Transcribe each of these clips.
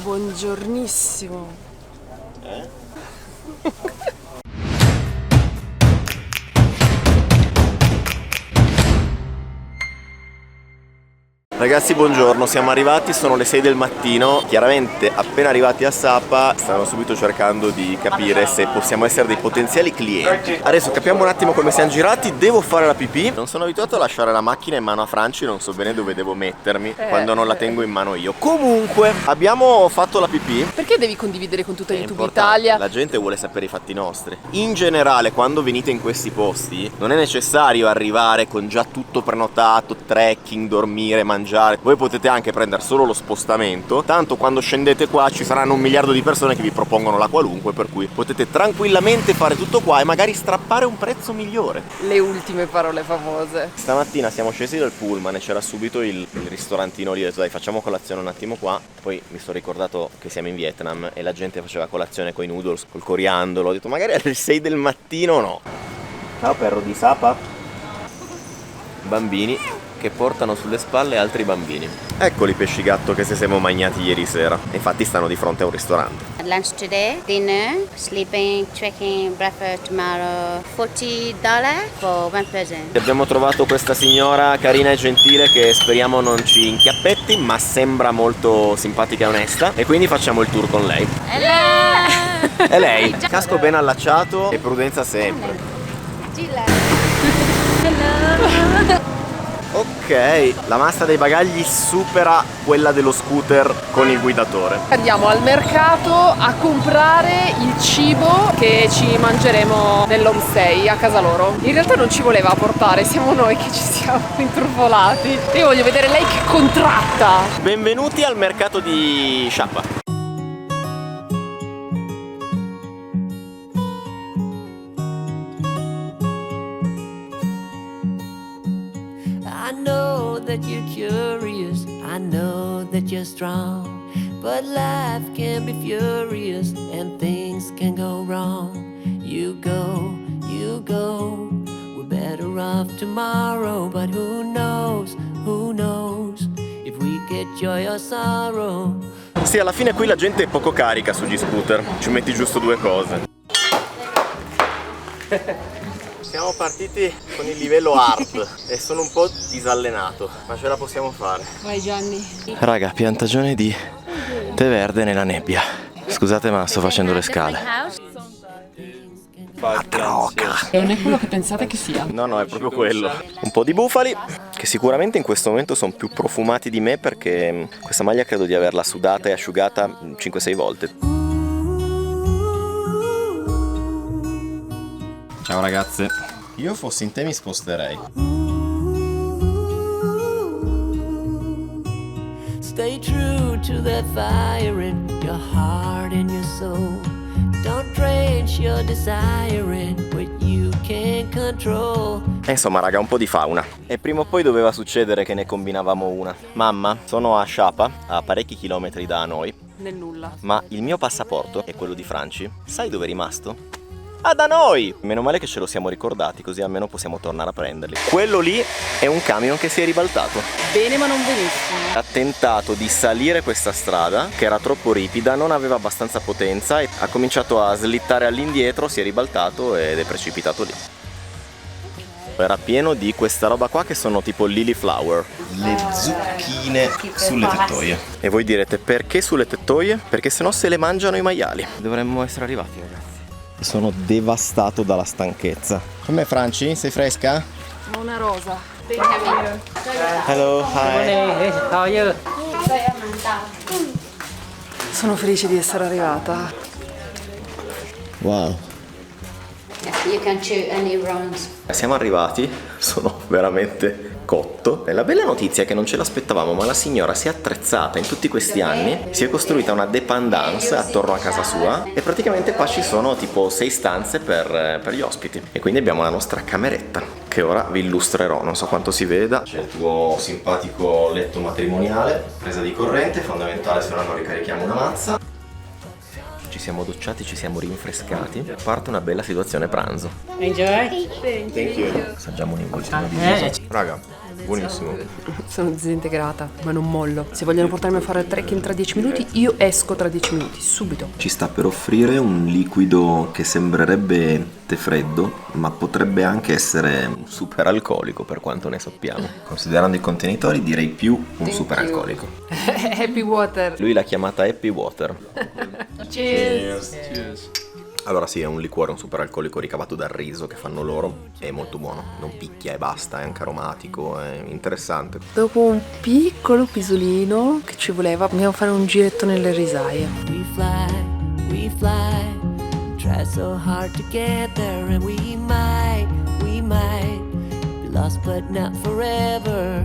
Buongiornissimo. Ragazzi, buongiorno, siamo arrivati, sono le 6 del mattino. Chiaramente appena arrivati a Sapa stanno subito cercando di capire se possiamo essere dei potenziali clienti. Adesso capiamo un attimo come siamo girati. Devo fare la pipì. Non sono abituato a lasciare la macchina in mano a Franci, non so bene dove devo mettermi quando non la tengo in mano io. Comunque abbiamo fatto la pipì. Perché devi condividere con tutta È YouTube importante, Italia? la gente vuole sapere i fatti nostri. In generale, quando venite in questi posti non è necessario arrivare con già tutto prenotato, trekking, dormire, mangiare. Voi potete anche prendere solo lo spostamento, tanto quando scendete qua ci saranno 1 miliardo di persone che vi propongono la qualunque, per cui potete tranquillamente fare tutto qua e magari strappare un prezzo migliore. Le ultime parole famose. Stamattina siamo scesi dal pullman e c'era subito il ristorantino lì. Ho detto dai, facciamo colazione un attimo qua. Poi mi sono ricordato che siamo in Vietnam e la gente faceva colazione con i noodles, col coriandolo. Ho detto magari alle 6 del mattino no. Ciao perro di Sapa. Bambini che portano sulle spalle altri bambini. Eccoli i pesci gatto che si siamo mangiati ieri sera. Infatti stanno di fronte a un ristorante. Lunch today, dinner, sleeping, trekking, breakfast tomorrow, $40 for one person. Abbiamo trovato questa signora carina e gentile che speriamo non ci inchiappetti, ma sembra molto simpatica e onesta, e quindi facciamo il tour con lei. Hello! E lei? Casco ben allacciato e prudenza sempre. Hello! Ok, la massa dei bagagli supera quella dello scooter con il guidatore. Andiamo al mercato a comprare il cibo che ci mangeremo nell'homestay a casa loro. In realtà non ci voleva portare, siamo noi che ci siamo intrufolati. Io voglio vedere lei che contratta. Benvenuti al mercato di Sapa. I know that you're curious, I know that you're strong, but life can be furious and things can go wrong. You go, we're better off tomorrow, but who knows if we get joy or sorrow. Sì, alla fine qui la gente è poco carica sugli scooter, ci metti giusto 2 cose. Siamo partiti con il livello hard e sono un po' disallenato, ma ce la possiamo fare. Vai Gianni. Raga, piantagione di tè verde nella nebbia. Scusate ma sto facendo le scale. Ma droga! Non è quello che pensate che sia. No, è proprio quello. Un po' di bufali, che sicuramente in questo momento sono più profumati di me, perché questa maglia credo di averla sudata e asciugata 5-6 volte. Ciao ragazze. Io fossi in te mi sposterei. Stay true to that fire in your heart and your soul. Don't drench your desire in what you can't control. E insomma raga, un po' di fauna. E prima o poi doveva succedere che ne combinavamo una. Mamma, sono a Sapa, a parecchi chilometri da noi. Nel nulla. Ma il mio passaporto e quello di Franci, sai dove è rimasto? Ah, da noi! Meno male che ce lo siamo ricordati, così almeno possiamo tornare a prenderli. Quello lì è un camion che si è ribaltato. Bene ma non benissimo. Ha tentato di salire questa strada, che era troppo ripida, non aveva abbastanza potenza e ha cominciato a slittare all'indietro, si è ribaltato ed è precipitato lì. Era pieno di questa roba qua che sono tipo lily flower, le zucchine sulle tettoie. E voi direte perché sulle tettoie? Perché sennò se le mangiano i maiali. Dovremmo essere arrivati ragazzi. Sono devastato dalla stanchezza. Com'è Franci? Sei fresca? Una rosa. Hello, hi. How are you? Sono felice di essere arrivata. Wow. You can choose any rounds. Siamo arrivati, sono veramente cotto. E la bella notizia è che non ce l'aspettavamo, ma la signora si è attrezzata in tutti questi anni, si è costruita una dépendance attorno a casa sua e praticamente qua ci sono tipo 6 stanze per gli ospiti. E quindi abbiamo la nostra cameretta che ora vi illustrerò, non so quanto si veda. C'è il tuo simpatico letto matrimoniale, presa di corrente, fondamentale se no non ricarichiamo una mazza. Ci siamo docciati, ci siamo rinfrescati. Parte una bella situazione pranzo. Enjoy. Thank you. Assaggiamo un involtino di riso. Raga, Buonissimo. Sono disintegrata, ma non mollo. Se vogliono portarmi a fare trekking tra 10 minuti, io esco tra 10 minuti, subito. Ci sta per offrire un liquido che sembrerebbe tè freddo, ma potrebbe anche essere super alcolico per quanto ne sappiamo. Considerando i contenitori, direi più un super alcolico. Happy water. Lui l'ha chiamata Happy Water. Cheers. Allora sì, è un liquore, un super alcolico ricavato dal riso che fanno loro. È molto buono, non picchia e basta, è anche aromatico, è interessante. Dopo un piccolo pisolino che ci voleva, andiamo a fare un giretto nelle risaie. We fly, try so hard to get there, and we might be lost but not forever.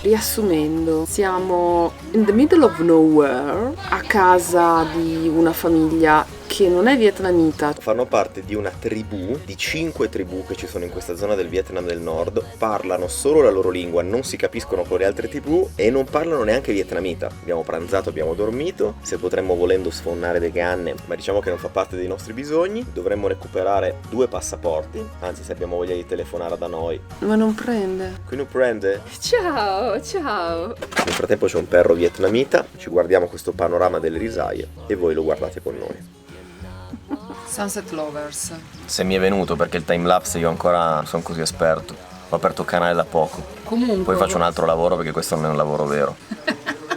Riassumendo, siamo in the middle of nowhere, a casa di una famiglia che non è vietnamita. Fanno parte di una tribù, di 5 tribù che ci sono in questa zona del Vietnam del Nord. Parlano solo la loro lingua, non si capiscono con le altre tribù e non parlano neanche vietnamita. Abbiamo pranzato, abbiamo dormito. Se potremmo volendo sfonnare le canne, ma diciamo che non fa parte dei nostri bisogni. Dovremmo recuperare 2 passaporti, anzi se abbiamo voglia di telefonare da noi. Ma non prende. Qui non prende? Ciao. Nel frattempo c'è un perro vietnamita, ci guardiamo questo panorama delle risaie e voi lo guardate con noi. Sunset Lovers. Se mi è venuto perché il timelapse io ancora non sono così esperto. Ho aperto il canale da poco. Comunque. Poi faccio un altro lavoro perché questo non è un lavoro vero.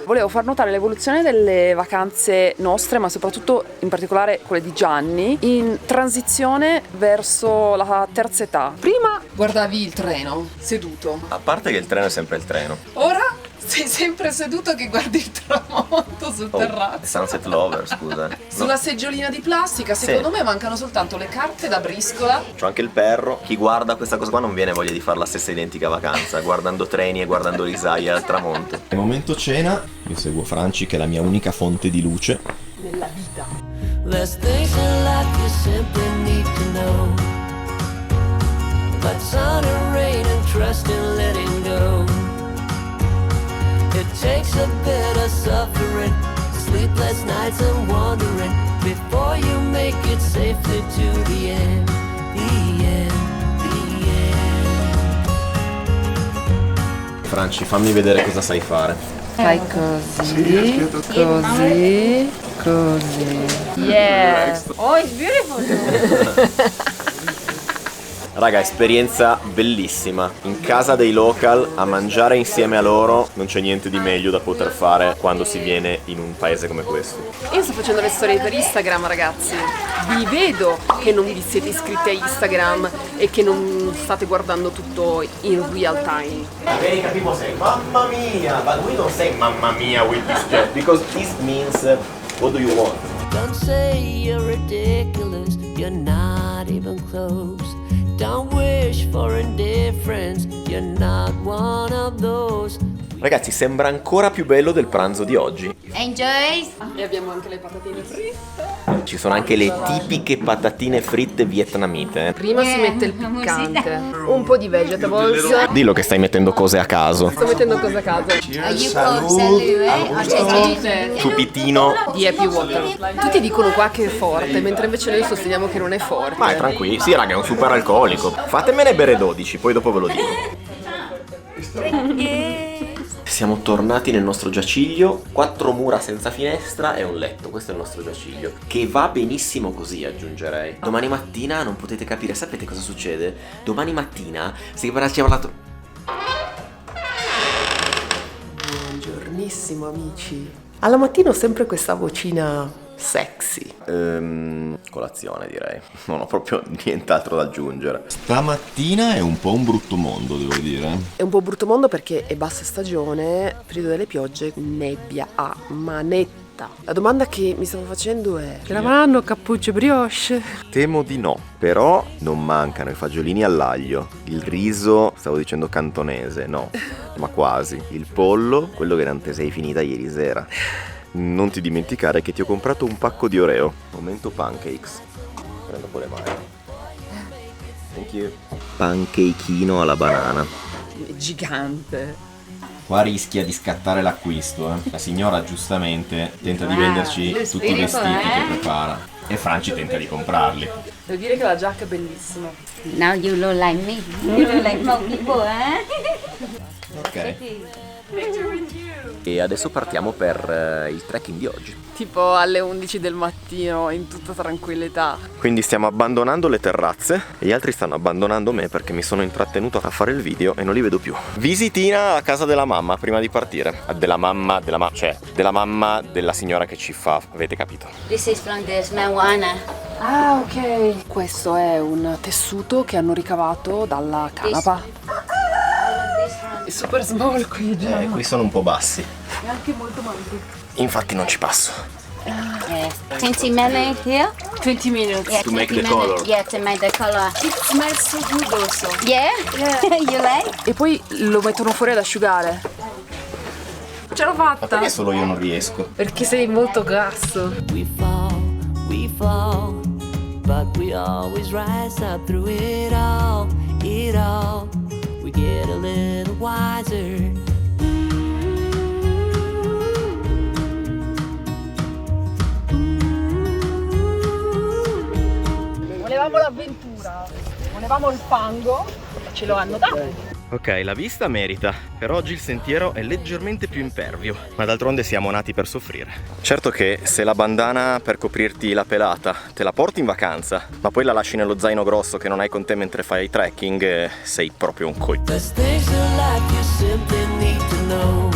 Volevo far notare l'evoluzione delle vacanze nostre, ma soprattutto in particolare quelle di Gianni, in transizione verso la terza età. Prima guardavi il treno, seduto. A parte che il treno è sempre il treno. Ora sei sempre seduto che guardi il tramonto sul terrazzo. Sunset Lover, scusa. Sulla seggiolina di plastica, secondo me mancano soltanto le carte da briscola. C'ho anche il perro. Chi guarda questa cosa qua non viene voglia di fare la stessa identica vacanza, guardando treni e guardando risaie al tramonto. È momento cena. Io seguo Franci che è la mia unica fonte di luce. Nella vita. There's things in life you simply need to know. But sun and rain and trust in letting go. It takes a bit of suffering, sleepless nights and wandering before you make it safely to the end, the end, the end. Franci, fammi vedere cosa sai fare. Fai così, così, così. Yeah. Oh, it's beautiful. Raga, esperienza bellissima. In casa dei local, a mangiare insieme a loro, non c'è niente di meglio da poter fare quando si viene in un paese come questo. Io sto facendo le storie per Instagram, ragazzi. Vi vedo che non vi siete iscritti a Instagram e che non state guardando tutto in real time. America people say mamma mia, but we don't say mamma mia with this jet because this means what do you want? Don't say you're ridiculous, you're not even close. Don't wish for indifference, you're not one of those. Ragazzi, sembra ancora più bello del pranzo di oggi. Enjoy. E abbiamo anche le patatine fritte. Ci sono anche le tipiche patatine fritte vietnamite. Prima si mette il piccante, un po' di vegetables. Dillo che stai mettendo cose a caso. Sto mettendo cose a caso. Ciupitino. Di Happy Water. Tutti dicono qua che è forte, mentre invece noi sosteniamo che non è forte. Ma è tranquillo. Sì, raga, è un super alcolico. Fatemene bere 12, poi dopo ve lo dico. Siamo tornati nel nostro giaciglio, 4 mura senza finestra e un letto, questo è il nostro giaciglio, che va benissimo così, aggiungerei. Domani mattina non potete capire, sapete cosa succede? Domani mattina si farà la... Buongiornissimo amici. Alla mattina ho sempre questa vocina sexy. Colazione direi, non ho proprio nient'altro da aggiungere. Stamattina è un po' un brutto mondo, devo dire. È un po' brutto mondo perché è bassa stagione, periodo delle piogge, nebbia a manetta. La domanda che mi stavo facendo è: ce l'avranno cappucce brioche? Temo di no, però non mancano i fagiolini all'aglio, il riso, stavo dicendo cantonese, no, ma quasi, il pollo, quello che non te sei finita ieri sera. Non ti dimenticare che ti ho comprato un pacco di Oreo. Momento pancakes. Prendo pure le mani. Thank you. Pancakeino alla banana. Gigante. Qua rischia di scattare l'acquisto, eh. La signora giustamente tenta di venderci tutti i vestiti che prepara e Franci tenta di comprarli. Devo dire che la giacca è bellissima. Now you look like me. You look like more people, eh? Ok. E adesso partiamo per il trekking di oggi. Tipo alle 11 del mattino, in tutta tranquillità. Quindi stiamo abbandonando le terrazze e gli altri stanno abbandonando me perché mi sono intrattenuto a fare il video e non li vedo più. Visitina a casa della mamma prima di partire. Della mamma della signora che ci fa, avete capito? This is from the marijuana. Ah, ok. Questo è un tessuto che hanno ricavato dalla canapa. È super small qui già. Qui sono un po' bassi. È anche molto manco. Infatti non ci passo. 20 minutes here. 20 minutes. Yeah, To make 20 the color. minutes. Yeah, to make the color. It smells so good also. Yeah? You like? E poi lo mettono fuori ad asciugare. Ce l'ho fatta. Perché solo io non riesco? Perché sei molto grasso. We fall, but we always rise up through it all, it all. We get a little wiser. Volevamo l'avventura, volevamo il fango, ce lo hanno dato. Ok, la vista merita, per oggi il sentiero è leggermente più impervio, ma d'altronde siamo nati per soffrire. Certo che se la bandana per coprirti la pelata te la porti in vacanza, ma poi la lasci nello zaino grosso che non hai con te mentre fai trekking, sei proprio un coglione. There's things in life you simply need to know,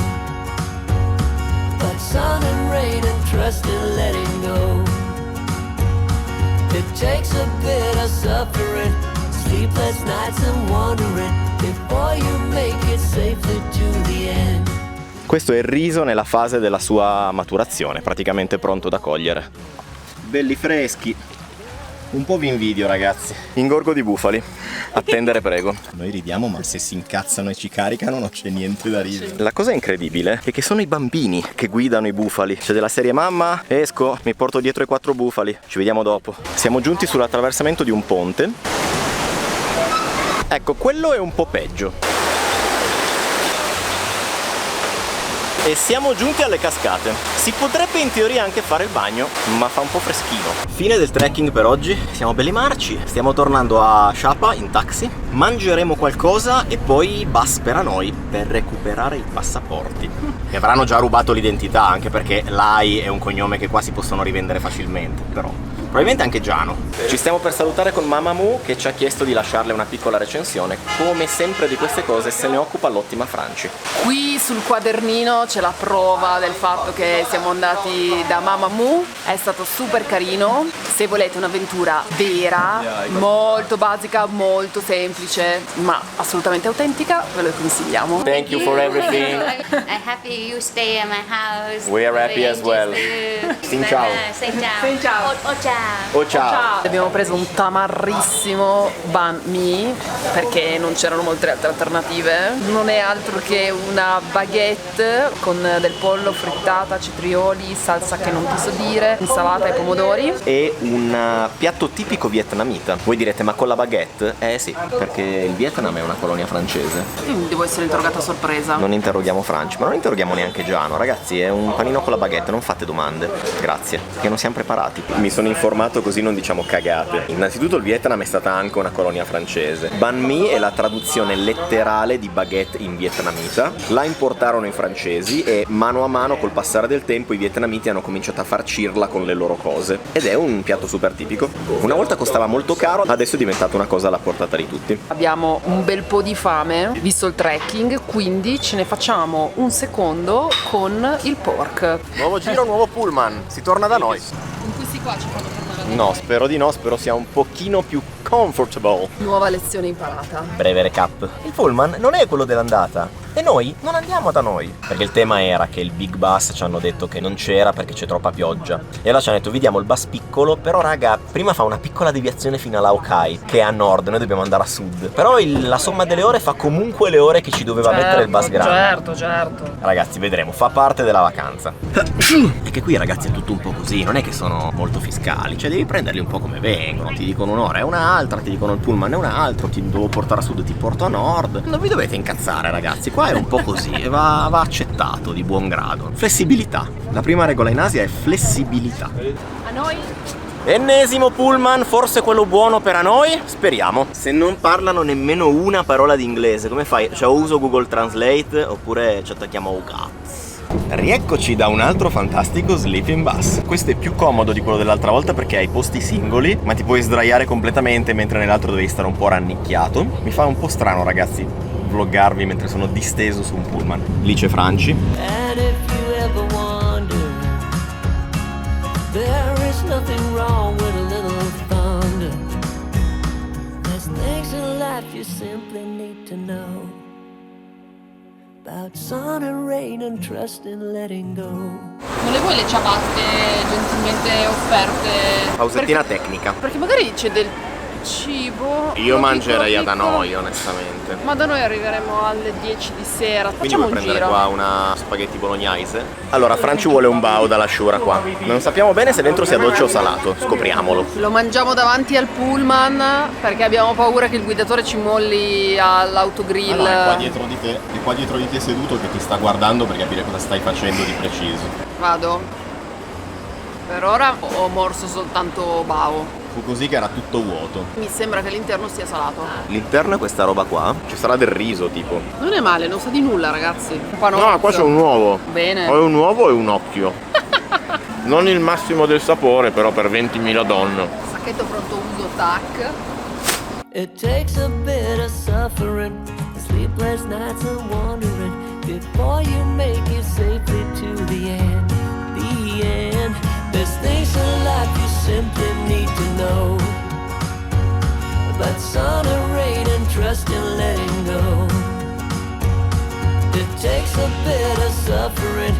but sun and rain and trust and letting go. It takes a bit of suffering, sleepless nights and wandering, before you make it safely to the end. Questo è il riso nella fase della sua maturazione, praticamente pronto da cogliere. Belli freschi. Un po' vi invidio, ragazzi. Ingorgo di bufali. Attendere, prego. Noi ridiamo, ma se si incazzano e ci caricano non c'è niente da ridere. La cosa incredibile è che sono i bambini che guidano i bufali. C'è della serie: mamma, esco, mi porto dietro i 4 bufali. Ci vediamo dopo. Siamo giunti sull'attraversamento di un ponte. Ecco, quello è un po' peggio. E siamo giunti alle cascate. Si potrebbe in teoria anche fare il bagno, ma fa un po' freschino. Fine del trekking per oggi, siamo belli marci. Stiamo tornando a Shapa in taxi. Mangeremo qualcosa e poi bus per a noi per recuperare i passaporti. Mi avranno già rubato l'identità, anche perché Lai è un cognome che qua si possono rivendere facilmente, però probabilmente anche Giano. Ci stiamo per salutare con Mamma Mu, che ci ha chiesto di lasciarle una piccola recensione. Come sempre di queste cose se ne occupa l'ottima Franci. Qui sul quadernino c'è la prova del fatto che siamo andati da Mamma Mu, è stato super carino. Se volete un'avventura vera, molto basica, molto semplice, ma assolutamente autentica, ve lo consigliamo. Thank you for everything. I'm happy you stay at my house. We are happy as well. Sin ciao. Say ciao. Say ciao. Oh ciao. Oh ciao. Abbiamo preso un tamarrissimo banh mi perché non c'erano molte altre alternative. Non è altro che una baguette con del pollo, frittata, cetrioli, salsa che non ti so dire, insalata e pomodori. E un piatto tipico vietnamita. Voi direte: ma con la baguette? Eh sì, perché il Vietnam è una colonia francese. Io devo essere interrogata a sorpresa. Non interroghiamo Franci, ma non interroghiamo neanche Giano. Ragazzi, è un panino con la baguette, non fate domande. Grazie, che non siamo preparati. Mi sono informato così non diciamo cagate. Innanzitutto il Vietnam è stata anche una colonia francese. Banh mi è la traduzione letterale di baguette in vietnamita. La importarono i francesi e mano a mano col passare del tempo i vietnamiti hanno cominciato a farcirla con le loro cose. Ed è un piatto super tipico. Una volta costava molto caro, adesso è diventata una cosa alla portata di tutti. Abbiamo un bel po' di fame, visto il trekking, quindi ce ne facciamo un secondo con il pork. Nuovo giro, nuovo pullman. Si torna da noi. In questi qua ci fanno tornare. No, spero di no, spero sia un pochino più comfortable. Nuova lezione imparata. Breve recap. Il pullman non è quello dell'andata e noi non andiamo da noi. Perché il tema era che il big bus ci hanno detto che non c'era perché c'è troppa pioggia. E allora ci hanno detto: vi diamo il bus piccolo, però raga, prima fa una piccola deviazione fino a Laokai, che è a nord, noi dobbiamo andare a sud. Però la somma delle ore fa comunque le ore che ci doveva mettere il bus grande. Certo. Ragazzi, vedremo, fa parte della vacanza. È che qui ragazzi è tutto un po' così, non è che sono molto fiscali, cioè devi prenderli un po' come vengono. Ti dicono un'ora è un'altra, ti dicono il pullman è un altro, ti devo portare a sud, ti porto a nord. Non vi dovete incazzare ragazzi, qua qua è un po' così e va accettato di buon grado. Flessibilità. La prima regola in Asia è flessibilità. A noi? Ennesimo pullman, forse quello buono per Hanoi? Speriamo. Se non parlano nemmeno una parola di inglese, come fai? Cioè o uso Google Translate oppure ci attacchiamo a cazzo. Rieccoci da un altro fantastico sleeping bus. Questo è più comodo di quello dell'altra volta perché hai posti singoli, ma ti puoi sdraiare completamente, mentre nell'altro devi stare un po' rannicchiato. Mi fa un po' strano, ragazzi, vloggarvi mentre sono disteso su un pullman. Lì c'è Franci. And if you ever wonder, there is nothing wrong with a little thunder. There's things in life you simply need to know about sun and rain and trust in letting go. Non le vuoi le ciabatte gentilmente offerte? Pausettina tecnica. Perché magari c'è del cibo. Io mangerei ad piccolo. Hanoi, onestamente. Ma da noi arriveremo alle 10 di sera. Quindi Facciamo vuoi un prendere giro. qua una spaghetti bolognese? Allora, Franci vuole un bao dalla sciura qua. Non sappiamo bene se dentro sia dolce o salato. Scopriamolo. Lo mangiamo davanti al pullman perché abbiamo paura che il guidatore ci molli all'autogrill. dietro di te, è qua dietro di te seduto che ti sta guardando per capire cosa stai facendo di preciso. Vado. Per ora ho morso soltanto bao. Fu così che era tutto vuoto. Mi sembra che l'interno sia salato. L'interno è questa roba qua. Ci sarà del riso, tipo. Non è male, non sa di nulla, ragazzi. Un panozzo. No, qua c'è un uovo. Bene. Ho un uovo e un occhio. Non il massimo del sapore, però per 20.000 donne. Sacchetto pronto uso, tac. It takes a bit of suffering, sleepless nights and wandering before you make it safely to the end. The end. There's things in life you simply need to know about sun and rain and trust in letting go. It takes a bit of suffering,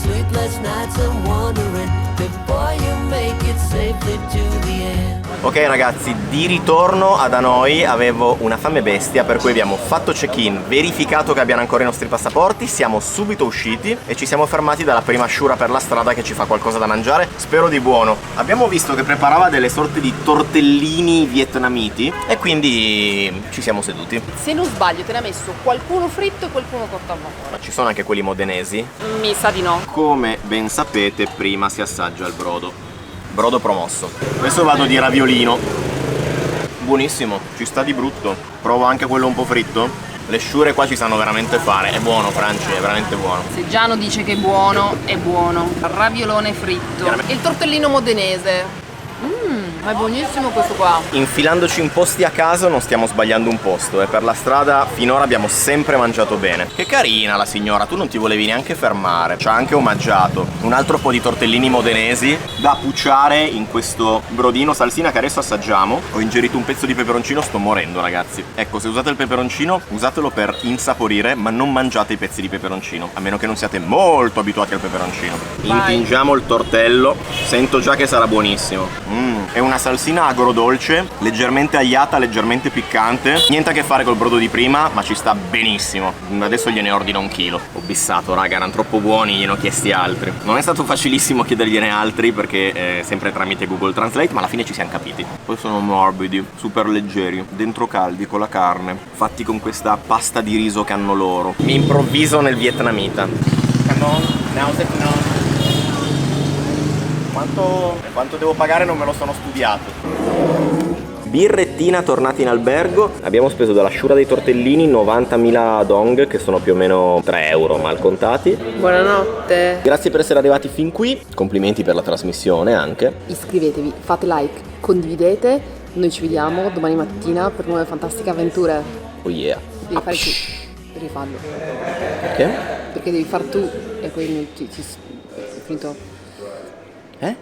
sleepless nights and wandering before you make it safely to the end. Ok ragazzi, di ritorno ad Hanoi avevo una fame bestia, per cui abbiamo fatto check-in, verificato che abbiano ancora i nostri passaporti, siamo subito usciti e ci siamo fermati dalla prima sciura per la strada che ci fa qualcosa da mangiare, spero di buono. Abbiamo visto che preparava delle sorte di tortellini vietnamiti e quindi ci siamo seduti. Se non sbaglio te ne ha messo qualcuno fritto e qualcuno cotto al vapore. Ma ci sono anche quelli modenesi? Mi sa di no. Come ben sapete, prima si assaggia il brodo. Brodo promosso. Adesso vado di raviolino. Buonissimo, ci sta di brutto. Provo anche quello un po' fritto. Le sciure qua ci sanno veramente fare. È buono, Franci, è veramente buono. Se Giano dice che è buono, è buono. Raviolone fritto. Il tortellino modenese. Ma è buonissimo questo qua. Infilandoci in posti a caso non stiamo sbagliando un posto e per la strada finora abbiamo sempre mangiato bene. Che carina la signora, tu non ti volevi neanche fermare. Ci ha anche omaggiato un altro po' di tortellini modenesi da pucciare in questo brodino salsina che adesso assaggiamo. Ho ingerito un pezzo di peperoncino, sto morendo ragazzi. Ecco, se usate il peperoncino usatelo per insaporire, ma non mangiate i pezzi di peperoncino, a meno che non siate molto abituati al peperoncino. Vai. Intingiamo il tortello, sento già che sarà buonissimo. È una salsina agrodolce, leggermente agliata, leggermente piccante. Niente a che fare col brodo di prima, ma ci sta benissimo. Adesso gliene ordino un chilo. Ho bissato, raga, erano troppo buoni, gliene ho chiesti altri. Non è stato facilissimo chiedergliene altri perché sempre tramite Google Translate, ma alla fine ci siamo capiti. Poi sono morbidi, super leggeri, dentro caldi con la carne, fatti con questa pasta di riso che hanno loro. Mi improvviso nel vietnamita. Quanto devo pagare non me lo sono studiato. Birrettina, tornati in albergo. Abbiamo speso dalla sciura dei tortellini 90.000 dong, che sono più o meno 3 euro mal contati. Buonanotte. Grazie per essere arrivati fin qui. Complimenti per la trasmissione anche. Iscrivetevi, fate like, condividete. Noi ci vediamo domani mattina per nuove fantastiche avventure. Oh yeah. Devi fare tu. Devi farlo. Perché? Perché devi far tu e poi ti finito. Eh?